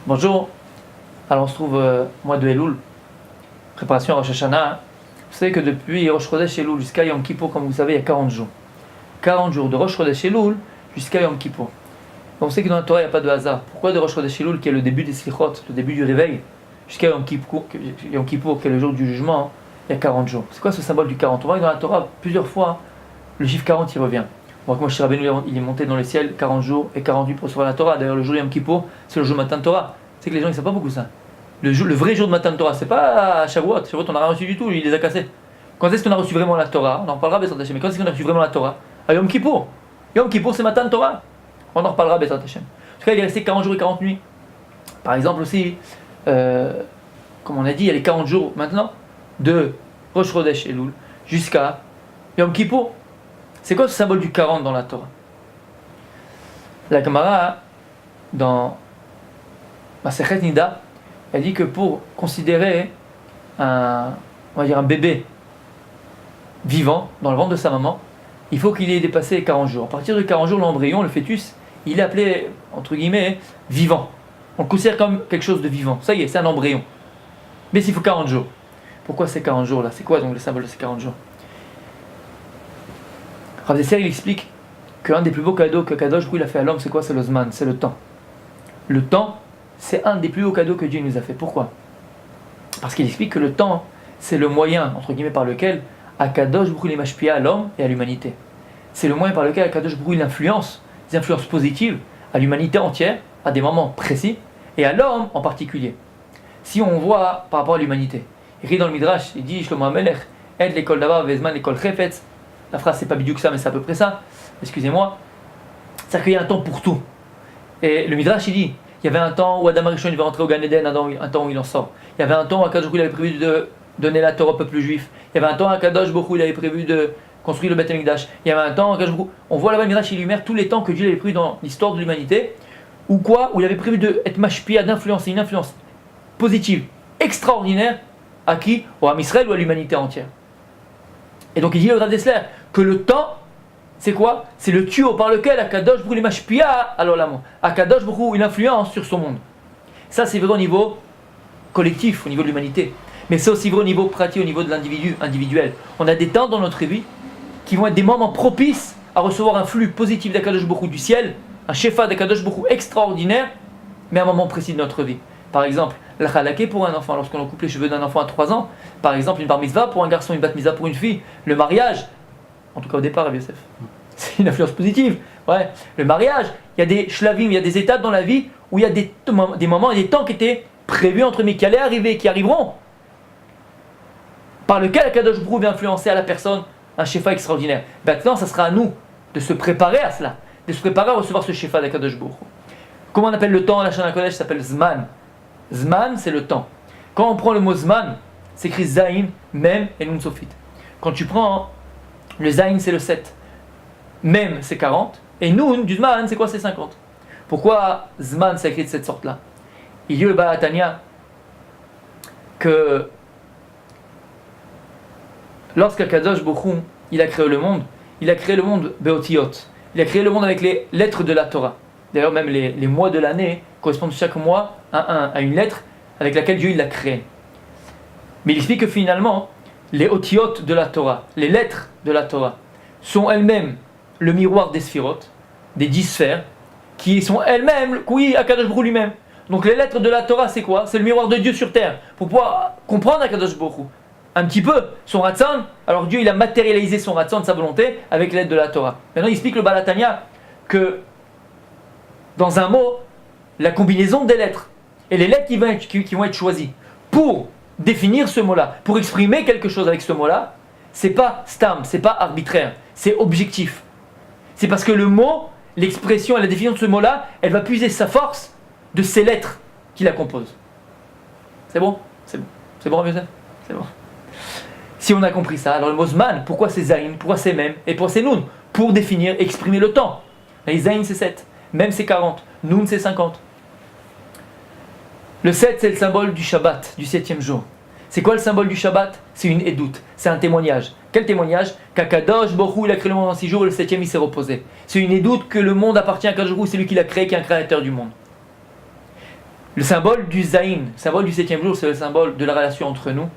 Bonjour, alors on se trouve au mois de Elul, préparation à Rosh Hashanah. Vous savez que depuis Rosh Chodesh Elul jusqu'à Yom Kippour, comme vous savez, il y a 40 jours. 40 jours de Rosh Chodesh Elul jusqu'à Yom Kippour. On sait que dans la Torah il n'y a pas de hasard. Pourquoi de Rosh Chodesh Elul, qui est le début des Slichot, le début du réveil, jusqu'à Yom Kippour, qui est le jour du jugement, il y a 40 jours. C'est quoi ce symbole du 40? On voit que dans la Torah, plusieurs fois, le chiffre 40 il revient. On voit que Moshe Rabbeinu il est monté dans le ciel 40 jours et 40 nuits pour recevoir la Torah. D'ailleurs, le jour de Yom Kippour, c'est le jour matin de Torah. C'est que les gens ne savent pas beaucoup ça. Le vrai jour de matin de Torah, c'est pas à Shavuot. Shavuot, on n'a rien reçu du tout, il les a cassés. Quand est-ce qu'on a reçu vraiment la Torah? On en reparlera, Bezrat Hashem. Mais quand est-ce qu'on a reçu vraiment la Torah? À Yom Kippour. Yom Kippour, c'est matin de Torah. On en reparlera, Bezrat Hashem. En tout cas, il est resté 40 jours et 40 nuits. Par exemple aussi, comme on a dit, il y a les 40 jours maintenant de Rosh Chodesh Elul jusqu'à Yom Kippour. C'est quoi ce symbole du 40 dans la Torah? La Gemara, dans Masechet Nida, elle dit que pour considérer un bébé vivant dans le ventre de sa maman, il faut qu'il ait dépassé 40 jours. À partir de 40 jours, l'embryon, le fœtus, il est appelé, entre guillemets, vivant. On le considère comme quelque chose de vivant. Ça y est, c'est un embryon. Mais s'il faut 40 jours. Pourquoi ces 40 jours là? C'est quoi donc le symbole de ces 40 jours? Rav Desser, il explique qu'un des plus beaux cadeaux que Kadosh Baruch Hu a fait à l'homme, c'est quoi? C'est le Zman, c'est le temps. Le temps, c'est un des plus beaux cadeaux que Dieu nous a fait. Pourquoi? Parce qu'il explique que le temps, c'est le moyen, entre guillemets, par lequel Akadosh Baruch Hu mashpia à l'homme et à l'humanité. C'est le moyen par lequel Akadosh Baruch Hu influence, des influences positives à l'humanité entière, à des moments précis, et à l'homme en particulier. Si on voit par rapport à l'humanité, il rit dans le Midrash, il dit Shlomo HaMelech, Ed l'école d'Avar, Vezman l'école Chefetz. La phrase c'est pas bidou ça, mais c'est à peu près ça. Excusez-moi. C'est-à-dire qu'il y a un temps pour tout. Et le Midrash il dit, il y avait un temps où Adam Arishon va rentrer au Gan Eden, un temps où il en sort. Il y avait un temps où Akadosh Baruch Hu avait prévu de donner la Torah au peuple juif. Il y avait un temps où Akadosh Baruch Hu il avait prévu de construire le Beth Amikdash. Il y avait un temps où Akadosh Baruch Hu, on voit là-bas le Midrash il énumère tous les temps que Dieu avait prévu dans l'histoire de l'humanité, où il avait prévu d'être mashpia, d'influencer une influence positive, extraordinaire, à qui? Au Ham Israël ou à l'humanité entière. Et donc il dit le Rav Dessler que le temps, c'est quoi? C'est le tuyau par lequel Akadosh Baruch Hu mashpia à l'olam. Akadosh Baruch Hu il influence sur son monde. Ça c'est vrai au niveau collectif, au niveau de l'humanité. Mais c'est aussi vrai au niveau pratique, au niveau de l'individu individuel. On a des temps dans notre vie qui vont être des moments propices à recevoir un flux positif d'Akadosh Baruch Hu du ciel, un shefa d'Akadosh Baruch Hu extraordinaire, mais à un moment précis de notre vie. Par exemple, la chalake pour un enfant, lorsqu'on coupe les cheveux d'un enfant à 3 ans. Par exemple, une bar mitzvah pour un garçon, une bat mitzvah pour une fille. Le mariage, en tout cas au départ, Rabbi Yosef, c'est une influence positive. Ouais. Le mariage, il y a des shlavim, il y a des étapes dans la vie où il y a des moments et des temps qui étaient prévus entre nous, qui allaient arriver, qui arriveront, par lequel Akadosh Baruch Hu vient influencer à la personne un shefa extraordinaire. Maintenant, ça sera à nous de se préparer à cela, de se préparer à recevoir ce shefa d'Akadosh Baruch Hu. Comment on appelle le temps à la Shana Kodesh? Ça s'appelle Zman. Zman, c'est le temps. Quand on prend le mot Zman, c'est écrit Zayin, Mem et Nun Sofit. Quand tu prends le Zayin, c'est le 7. Mem, c'est 40. Et Nun, du Zman, c'est quoi? C'est 50. Pourquoi Zman, c'est écrit de cette sorte-là? Il dit le Baal HaTanya que lorsqu'Akadosh Baruch Hu, il a créé le monde, il a créé le monde Beotiyot. Il a créé le monde avec les lettres de la Torah. D'ailleurs, même les mois de l'année correspondent chaque mois à une lettre avec laquelle Dieu l'a créé. Mais il explique que finalement, les otiyot de la Torah, les lettres de la Torah, sont elles-mêmes le miroir des sphirotes, des 10 sphères, qui sont elles-mêmes, oui, Akadosh Baruch Hu lui-même. Donc les lettres de la Torah, c'est quoi? C'est le miroir de Dieu sur terre. Pour pouvoir comprendre Akadosh Baruch Hu un petit peu son Ratzon, alors Dieu il a matérialisé son Ratzon, sa volonté, avec l'aide de la Torah. Maintenant il explique le Baal HaTanya que dans un mot, la combinaison des lettres et les lettres qui vont être choisies pour définir ce mot-là, pour exprimer quelque chose avec ce mot-là, c'est pas stam, c'est pas arbitraire, c'est objectif. C'est parce que le mot, l'expression et la définition de ce mot-là, elle va puiser sa force de ces lettres qui la composent. C'est bon? C'est bon. C'est bon, Rabbi Yosef? C'est bon. Si on a compris ça, alors le mot Zman, pourquoi c'est Zayin, pourquoi c'est Mem et pourquoi c'est Nun? Pour définir, exprimer le temps. Et Zayin c'est 7. Même c'est 40, Nun c'est 50. Le 7 c'est le symbole du Shabbat, du 7e jour. C'est quoi le symbole du Shabbat? C'est une édoute, c'est un témoignage. Quel témoignage? Qu'Akadosh Baruch Hu il a créé le monde en 6 jours et le 7e il s'est reposé. C'est une édoute que le monde appartient à Akadosh Baruch Hu, c'est lui qui l'a créé, qui est un créateur du monde. Le symbole du Zayin, le symbole du 7e jour, c'est le symbole de la relation entre nous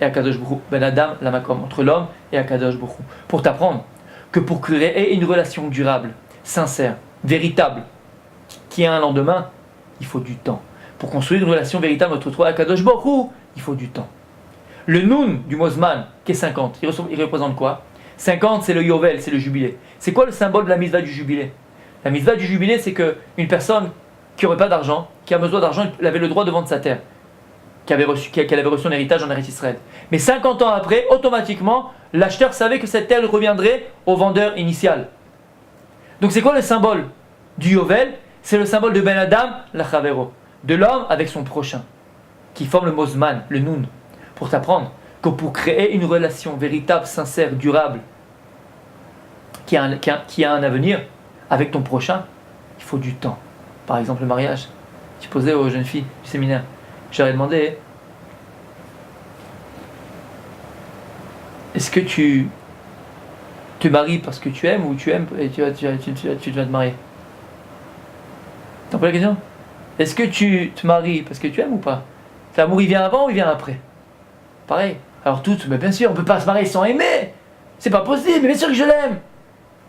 et Akadosh Baruch Hu. Ben Adam, la Makom, entre l'homme et Akadosh Baruch Hu. Pour t'apprendre que pour créer une relation durable, sincère, véritable, qui a un lendemain, il faut du temps. Pour construire une relation véritable entre toi et Akadosh Baruch Hu, il faut du temps. Le Nun du Mozman, qui est 50, il représente quoi? 50, c'est le Yovel, c'est le jubilé. C'est quoi le symbole de la mitzvah du jubilé? La mitzvah du jubilé, c'est qu'une personne qui n'aurait pas d'argent, qui a besoin d'argent, elle avait le droit de vendre sa terre, qu'elle avait reçu son héritage en Eretz Israël. Mais 50 ans après, automatiquement, l'acheteur savait que cette terre reviendrait au vendeur initial. Donc c'est quoi le symbole du Yovel? C'est le symbole de Ben Adam, la Chavero, de l'homme avec son prochain, qui forme le Mozman, le Nun, pour t'apprendre que pour créer une relation véritable, sincère, durable, qui a un avenir avec ton prochain, il faut du temps. Par exemple, le mariage. Je posais aux jeunes filles du séminaire, j'aurais demandé, est-ce que tu te maries parce que tu aimes ou tu aimes et tu vas te marier? T'as pas la question? Est-ce que tu te maries parce que tu aimes ou pas? L'amour il vient avant ou il vient après? Pareil. Alors toutes, mais bien sûr, on ne peut pas se marier sans aimer. C'est pas possible, mais bien sûr que je l'aime.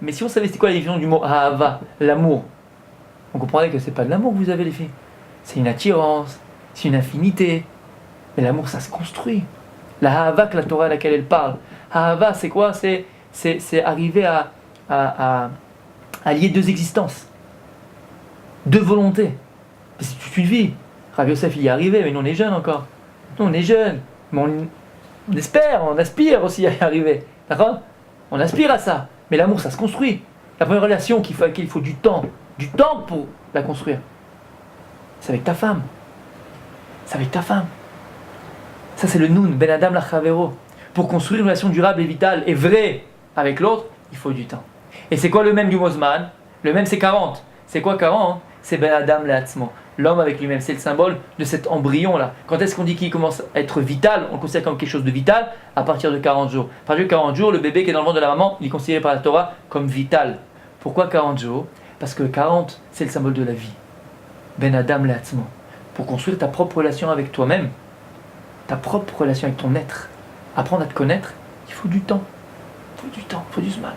Mais si on savait c'est quoi la définition du mot Ahava, l'amour, on comprendrait que c'est pas de l'amour que vous avez les filles. C'est une attirance, c'est une affinité. Mais l'amour ça se construit. La Ahava que la Torah à laquelle elle parle. Ahava c'est quoi? C'est arriver à lier deux existences. Deux volontés. C'est toute une vie. Rav Yosef il y est arrivé, mais nous on est jeunes encore. Nous on est jeunes. Mais on espère, on aspire aussi à y arriver. D'accord? On aspire à ça. Mais l'amour, ça se construit. La première relation qu'il faut du temps pour la construire. C'est avec ta femme. C'est avec ta femme. Ça, c'est le Nun, Ben Adam la Chavero. Pour construire une relation durable et vitale et vraie avec l'autre, il faut du temps. Et c'est quoi le même du Mozman? Le même, c'est 40. C'est quoi 40? C'est Ben Adam la Atzmo. L'homme avec lui-même, c'est le symbole de cet embryon-là. Quand est-ce qu'on dit qu'il commence à être vital? On le considère comme quelque chose de vital à partir de 40 jours. À partir de 40 jours, le bébé qui est dans le ventre de la maman, il est considéré par la Torah comme vital. Pourquoi 40 jours? Parce que 40, c'est le symbole de la vie. Ben Adam Le'atzmo. Pour construire ta propre relation avec toi-même, ta propre relation avec ton être, apprendre à te connaître, il faut du temps. Il faut du temps, il faut du zman.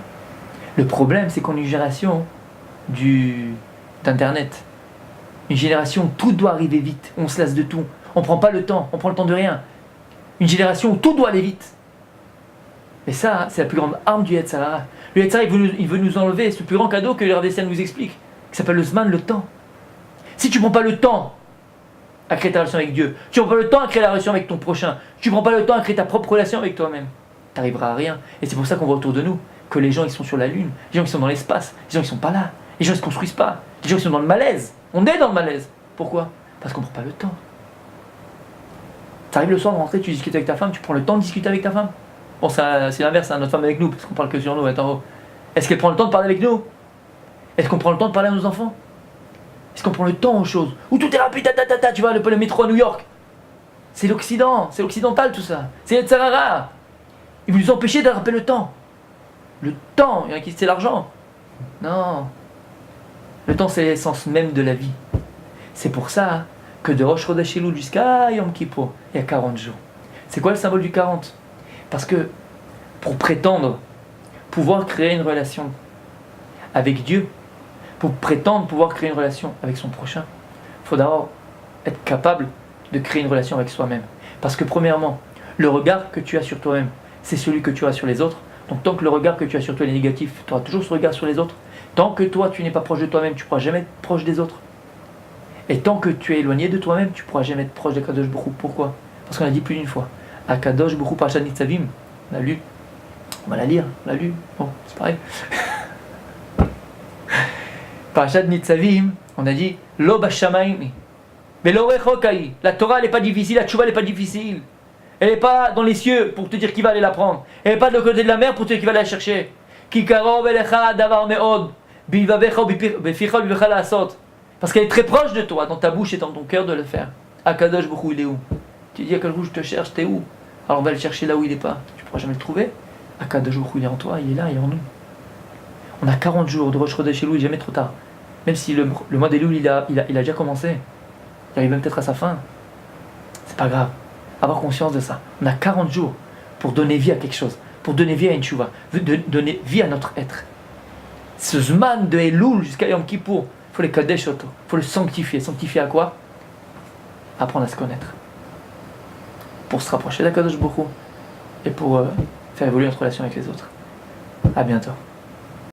Le problème, c'est qu'on est une génération d'Internet. Une génération où tout doit arriver vite, on se lasse de tout, on ne prend pas le temps, on prend le temps de rien. Une génération où tout doit aller vite. Mais ça, c'est la plus grande arme du Yetzer Hara. Le Yetzer Hara, il veut nous enlever ce plus grand cadeau que le Rav Dessel nous explique, qui s'appelle le Zman, le temps. Si tu ne prends pas le temps à créer ta relation avec Dieu, tu ne prends pas le temps à créer la relation avec ton prochain, tu ne prends pas le temps à créer ta propre relation avec toi-même, tu n'arriveras à rien. Et c'est pour ça qu'on voit autour de nous que les gens ils sont sur la lune, les gens qui sont dans l'espace, les gens qui ne sont pas là, les gens qui ne se construisent pas, les gens qui sont dans le malaise. On est dans le malaise. Pourquoi? Parce qu'on ne prend pas le temps. Tu arrives le soir de rentrer, tu discutes avec ta femme, tu prends le temps de discuter avec ta femme. Bon, c'est l'inverse, notre femme avec nous, parce qu'on parle que sur nous, attends. Est-ce qu'elle prend le temps de parler avec nous? Est-ce qu'on prend le temps de parler à nos enfants? Est-ce qu'on prend le temps aux choses? Où tout est rapide, tu vois, le métro à New York. C'est l'Occident, c'est occidental tout ça. C'est Yetzer Hara. Il veut nous empêcher d'attraper le temps. Le temps, il y en a qui disent c'est l'argent. Non. Le temps, c'est l'essence même de la vie. C'est pour ça que de Rosh Chodesh Elul jusqu'à Yom Kippour, il y a 40 jours. C'est quoi le symbole du 40? Parce que pour prétendre pouvoir créer une relation avec Dieu, pour prétendre pouvoir créer une relation avec son prochain, il faut d'abord être capable de créer une relation avec soi-même. Parce que premièrement, le regard que tu as sur toi-même, c'est celui que tu as sur les autres. Donc tant que le regard que tu as sur toi est négatif, tu auras toujours ce regard sur les autres. Tant que toi, tu n'es pas proche de toi-même, tu ne pourras jamais être proche des autres. Et tant que tu es éloigné de toi-même, tu ne pourras jamais être proche d'Akadosh Baruch Hu. Pourquoi? Parce qu'on a dit plus d'une fois. Akadosh Baruch Hu Parashat Nitzavim, on a lu. On va la lire, on l'a lu. Bon, c'est pareil. Parashat Nitzavim, on a dit Lo bashamayim, velo rechokai. La Torah, elle n'est pas difficile, la Tchouva, elle n'est pas difficile. Elle n'est pas dans les cieux pour te dire qui va aller la prendre. Elle n'est pas de l'autre côté de la mer pour te dire qui va aller la chercher. Ki karov elecha davar meod. Parce qu'elle est très proche de toi, dans ta bouche et dans ton cœur de le faire. Akadosh Baruch Hu, il est où? Tu dis Akadosh, je te cherche, t'es où? Alors on va le chercher là où il n'est pas. Tu ne pourras jamais le trouver. Akadosh Baruch Hu, il est en toi, il est là, il est en nous. On a 40 jours de Rosh Chodesh Elul, il n'est jamais trop tard. Même si le mois d'Elul, il a déjà commencé. il arrive même peut-être à sa fin. C'est pas grave. Avoir conscience de ça. On a 40 jours pour donner vie à quelque chose, pour donner vie à une tchouva, donner vie à notre être. Ce zman de Elul jusqu'à Yom Kippour, il faut les kadesh auto, il faut le sanctifier. Sanctifier à quoi? Apprendre à se connaître. Pour se rapprocher d'Akadosh Baruch Hu et pour faire évoluer notre relation avec les autres. À bientôt.